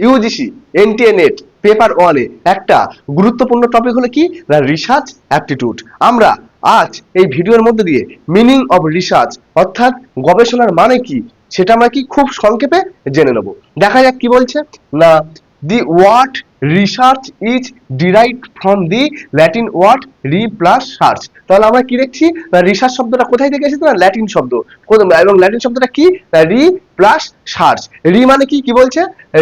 UGC NTA net paper 1 এ একটা গুরুত্বপূর্ণ topic হলো কি না রিসার্চ অ্যাপটিটিউড। আমরা আজ এই ভিডিওর মধ্যে দিয়ে মিনিং অফ রিসার্চ অর্থাৎ গবেষণার মানে কি সেটা আমরা কি খুব সংক্ষেপে জেনে নেব। দেখা যাক কি বলছে না the word research is derived from the Latin word re plus search. তাহলে আমরা কি দেখছি না রিসার্চ শব্দটা কোথায় থেকে এসেছে না ল্যাটিন শব্দ, এবং ল্যাটিন শব্দটা কি রি প্লাস সার্চ। রি মানে কি কি বলছে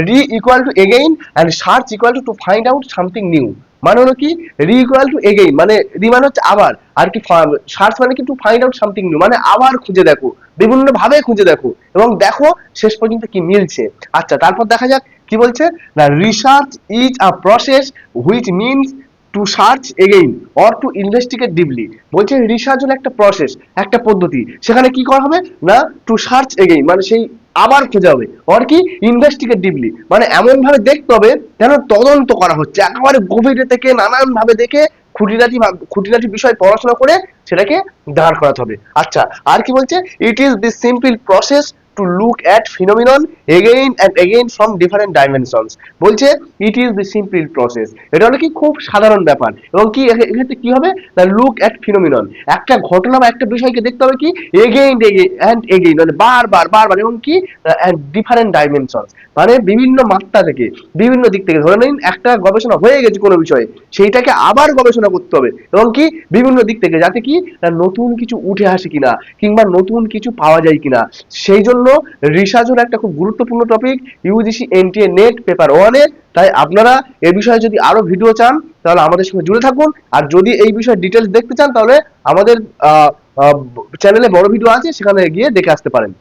রি equal to again and search equal to find out something new. মানে হলো কি রি ইকুয়াল টু এগেইন মানে রি মানে হচ্ছে আবার, আর কি সার্চ মানে কি to find out something new মানে আবার খুঁজে দেখো, বিভিন্ন ভাবে খুঁজে দেখো এবং দেখো শেষ পর্যন্ত কি মিলছে। আচ্ছা তারপর দেখা যাক কি বলছে না research is a process which means to search again or to investigate deeply. বলছে রিসার্চ হলো একটা প্রসেস, একটা পদ্ধতি, সেখানে কি করা হবে না টু সার্চ এগেইন মানে সেই আবার খোঁজা হবে, অর কি ইনভেস্টিগেট ডিপলি মানে এমন ভাবে দেখতে হবে যেন তদন্ত করা হচ্ছে, একেবারে গভীরে থেকে নানান ভাবে দেখে খুঁটিনাটি বিষয় পড়াশোনা করে সেটাকে দাঁড় করাতে হবে। আচ্ছা আর কি বলছে it is the simple process to look at phenomenon again and again from different dimensions। বলছে it is the simple process, এটা হলো কি খুব সাধারণ ব্যাপার এবং কি এক্ষেত্রে কি হবে না look at phenomenon একটা ঘটনা বা একটা বিষয়কে দেখতে হবে কি again and again মানে বারবার এবং কি and different dimensions মানে বিভিন্ন মাত্রা থেকে বিভিন্ন দিক থেকে। ধরে নিন একটা গবেষণা হয়ে গেছে কোনো বিষয়ে, সেইটাকে আবার গবেষণা করতে হবে এবং কি বিভিন্ন দিক থেকে, যাতে কি নতুন কিছু উঠে আসে কিনা কিংবা নতুন কিছু পাওয়া যায় কিনা। সেই জন্য রিসার্চ হলো একটা খুব গুরুত্বপূর্ণ topic UGC NTA net paper 1 এ। তাই আপনারা এই বিষয়ে যদি আরো ভিডিও চান তাহলে আমাদের সঙ্গে জুড়ে থাকুন, আর যদি এই বিষয়ে ডিটেলস দেখতে চান তাহলে আমাদের চ্যানেলে বড় ভিডিও আছে, সেখানে গিয়ে দেখে আসতে পারেন।